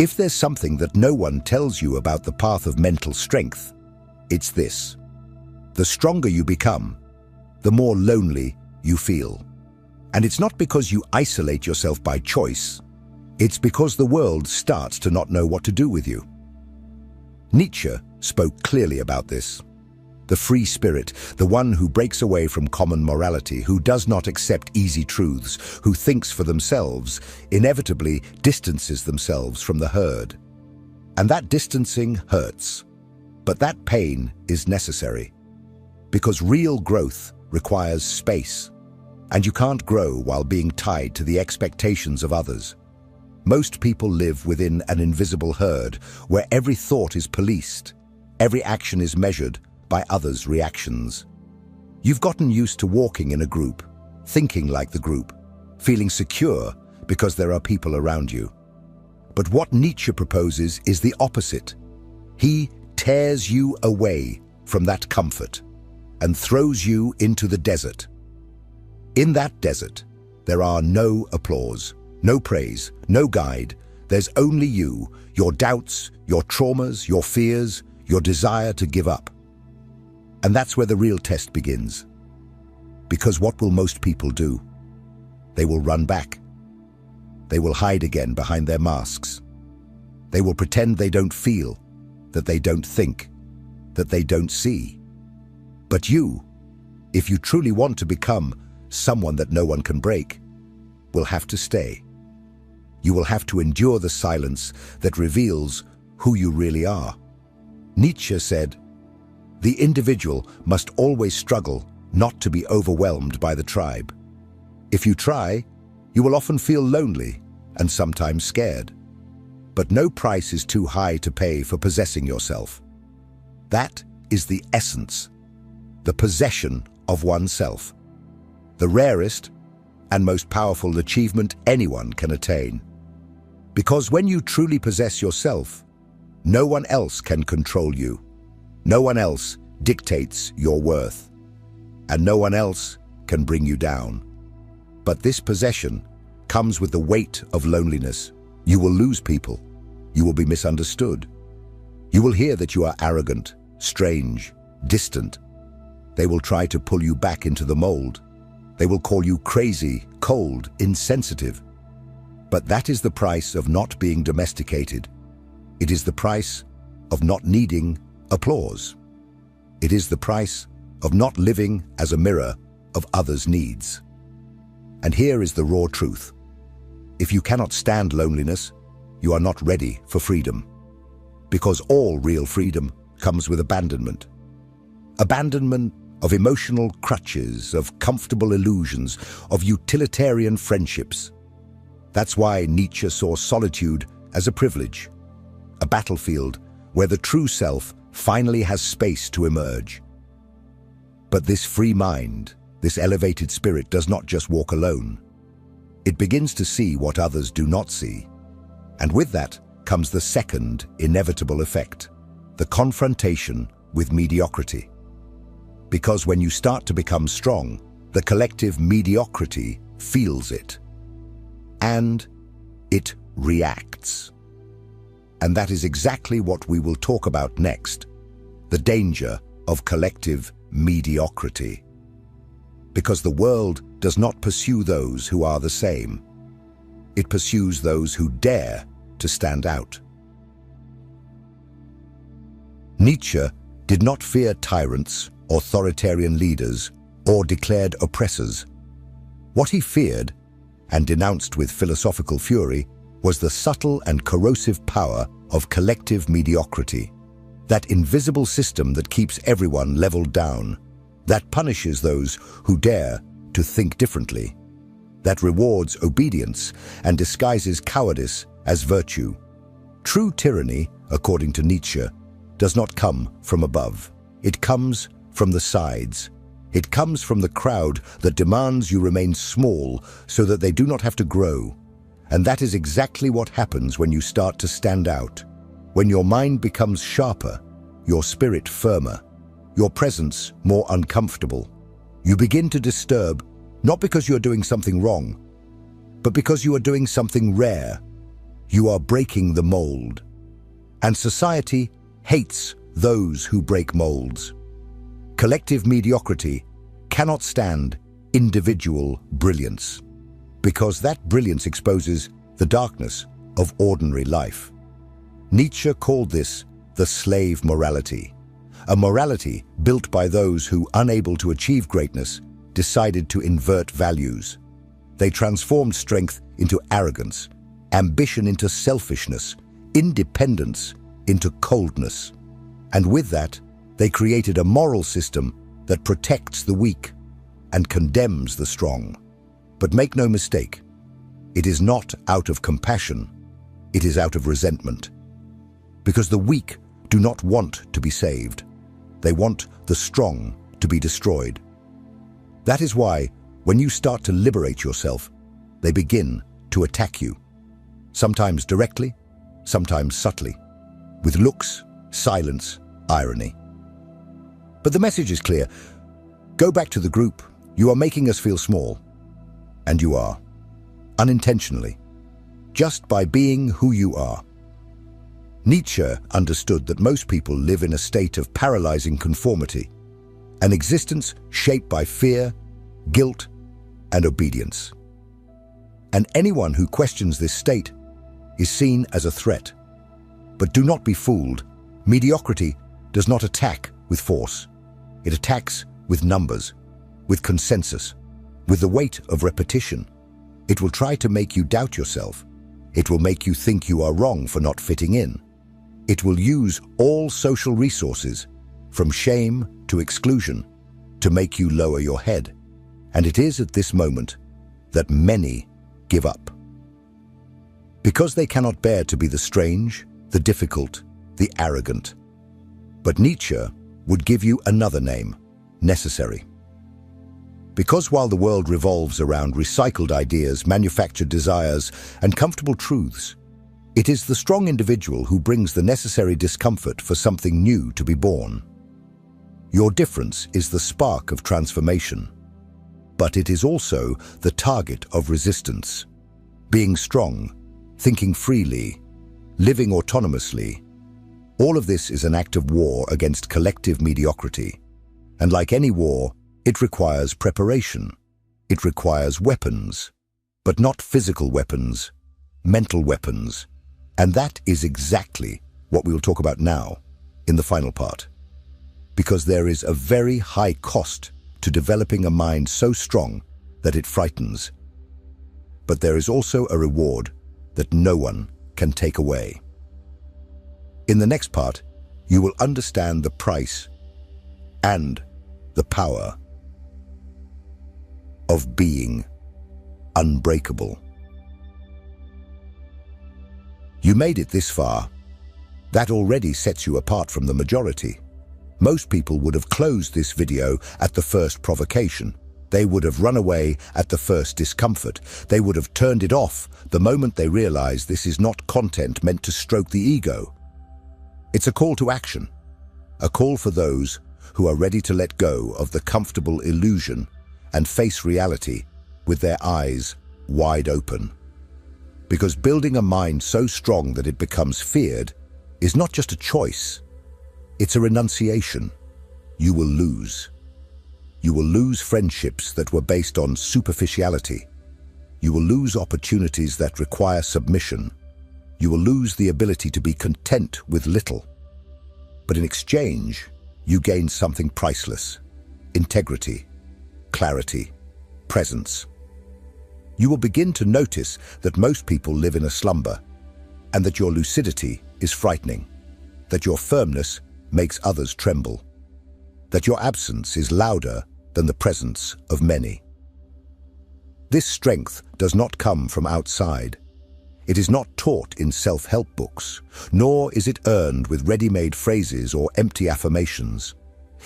If there's something that no one tells you about the path of mental strength, it's this. The stronger you become, the more lonely you feel. And it's not because you isolate yourself by choice. It's because the world starts to not know what to do with you. Nietzsche spoke clearly about this. The free spirit, the one who breaks away from common morality, who does not accept easy truths, who thinks for themselves, inevitably distances themselves from the herd. And that distancing hurts. But that pain is necessary. Because real growth requires space. And you can't grow while being tied to the expectations of others. Most people live within an invisible herd where every thought is policed, every action is measured by others' reactions. You've gotten used to walking in a group, thinking like the group, feeling secure because there are people around you. But what Nietzsche proposes is the opposite. He tears you away from that comfort and throws you into the desert. In that desert, there are no applause, no praise, no guide. There's only you, your doubts, your traumas, your fears, your desire to give up. And that's where the real test begins. Because what will most people do? They will run back. They will hide again behind their masks. They will pretend they don't feel, that they don't think, that they don't see. But you, if you truly want to become someone that no one can break, will have to stay. You will have to endure the silence that reveals who you really are. Nietzsche said, "The individual must always struggle not to be overwhelmed by the tribe. If you try, you will often feel lonely and sometimes scared. But no price is too high to pay for possessing yourself. That is the essence, the possession of oneself, the rarest and most powerful achievement anyone can attain. Because when you truly possess yourself, no one else can control you. No one else dictates your worth, and no one else can bring you down. But this possession comes with the weight of loneliness. You will lose people. You will be misunderstood. You will hear that you are arrogant, strange, distant. They will try to pull you back into the mold. They will call you crazy, cold, insensitive. But that is the price of not being domesticated. It is the price of not needing applause. It is the price of not living as a mirror of others' needs. And here is the raw truth. If you cannot stand loneliness, you are not ready for freedom. Because all real freedom comes with abandonment. Abandonment of emotional crutches, of comfortable illusions, of utilitarian friendships. That's why Nietzsche saw solitude as a privilege, a battlefield where the true self finally has space to emerge. But this free mind, this elevated spirit does not just walk alone. It begins to see what others do not see. And with that comes the second inevitable effect, the confrontation with mediocrity. Because when you start to become strong, the collective mediocrity feels it. And it reacts. And that is exactly what we will talk about next, the danger of collective mediocrity. Because the world does not pursue those who are the same. It pursues those who dare to stand out. Nietzsche did not fear tyrants, authoritarian leaders, or declared oppressors. What he feared, and denounced with philosophical fury, was the subtle and corrosive power of collective mediocrity, that invisible system that keeps everyone leveled down, that punishes those who dare to think differently, that rewards obedience and disguises cowardice as virtue. True tyranny, according to Nietzsche, does not come from above. It comes from the sides. It comes from the crowd that demands you remain small so that they do not have to grow. And that is exactly what happens when you start to stand out. When your mind becomes sharper, your spirit firmer, your presence more uncomfortable. You begin to disturb, not because you are doing something wrong, but because you are doing something rare. you are breaking the mold. And society hates those who break molds. Collective mediocrity cannot stand individual brilliance, because that brilliance exposes the darkness of ordinary life. Nietzsche called this the slave morality, a morality built by those who, unable to achieve greatness, decided to invert values. They transformed strength into arrogance, ambition into selfishness, independence into coldness. And with that, they created a moral system that protects the weak and condemns the strong. But make no mistake, it is not out of compassion, it is out of resentment. Because the weak do not want to be saved. They want the strong to be destroyed. That is why, when you start to liberate yourself, they begin to attack you. Sometimes directly, sometimes subtly, with looks, silence, irony. But the message is clear. Go back to the group. You are making us feel small. And you are. Unintentionally. Just by being who you are. Nietzsche understood that most people live in a state of paralyzing conformity, an existence shaped by fear, guilt, and obedience. And anyone who questions this state is seen as a threat. But do not be fooled. Mediocrity does not attack with force. It attacks with numbers, with consensus, with the weight of repetition. It will try to make you doubt yourself. It will make you think you are wrong for not fitting in. It will use all social resources, from shame to exclusion, to make you lower your head. And it is at this moment that many give up. Because they cannot bear to be the strange, the difficult, the arrogant. But Nietzsche would give you another name, necessary. Because while the world revolves around recycled ideas, manufactured desires, and comfortable truths, it is the strong individual who brings the necessary discomfort for something new to be born. Your difference is the spark of transformation, but it is also the target of resistance. Being strong, thinking freely, living autonomously, all of this is an act of war against collective mediocrity. And like any war, it requires preparation. It requires weapons, but not physical weapons, mental weapons. And that is exactly what we will talk about now, in the final part. Because there is a very high cost to developing a mind so strong that it frightens. But there is also a reward that no one can take away. In the next part, you will understand the price and the power of being unbreakable. You made it this far. That already sets you apart from the majority. Most people would have closed this video at the first provocation. They would have run away at the first discomfort. They would have turned it off the moment they realized this is not content meant to stroke the ego. It's a call to action, a call for those who are ready to let go of the comfortable illusion and face reality with their eyes wide open. Because building a mind so strong that it becomes feared is not just a choice, it's a renunciation. You will lose. You will lose friendships that were based on superficiality. You will lose opportunities that require submission. You will lose the ability to be content with little. But in exchange, you gain something priceless: integrity, clarity, presence. You will begin to notice that most people live in a slumber, and that your lucidity is frightening, that your firmness makes others tremble, that your absence is louder than the presence of many. This strength does not come from outside. It is not taught in self-help books, nor is it earned with ready-made phrases or empty affirmations.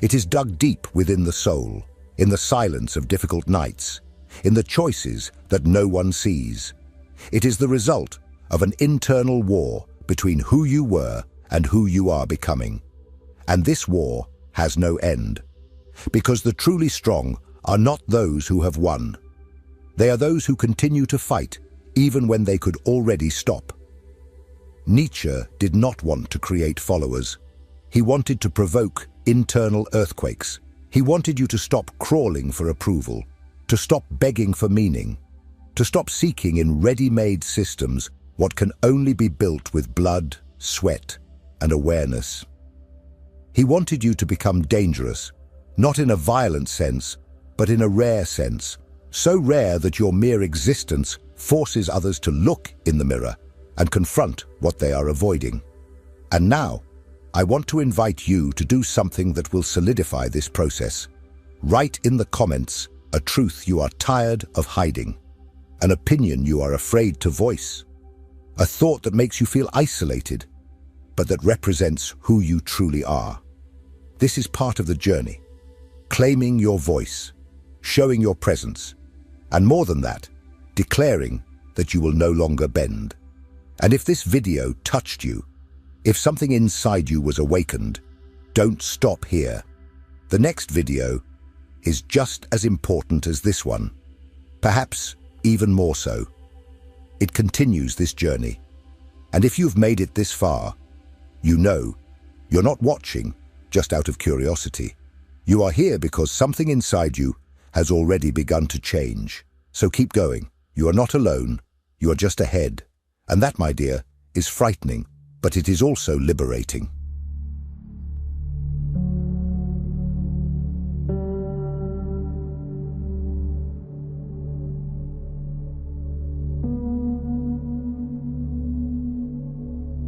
It is dug deep within the soul, in the silence of difficult nights, in the choices that no one sees. It is the result of an internal war between who you were and who you are becoming. And this war has no end. Because the truly strong are not those who have won. They are those who continue to fight, even when they could already stop. Nietzsche did not want to create followers. He wanted to provoke internal earthquakes. He wanted you to stop crawling for approval, to stop begging for meaning, to stop seeking in ready-made systems what can only be built with blood, sweat, and awareness. He wanted you to become dangerous, not in a violent sense, but in a rare sense, so rare that your mere existence forces others to look in the mirror and confront what they are avoiding. And now, I want to invite you to do something that will solidify this process. Write in the comments a truth you are tired of hiding, an opinion you are afraid to voice, a thought that makes you feel isolated, but that represents who you truly are. This is part of the journey, claiming your voice, showing your presence, and more than that, declaring that you will no longer bend. And if this video touched you, if something inside you was awakened, don't stop here. The next video is just as important as this one, perhaps even more so. It continues this journey. And if you've made it this far, you know you're not watching just out of curiosity. You are here because something inside you has already begun to change. So keep going. You are not alone. You are just ahead. And that, my dear, is frightening, but it is also liberating.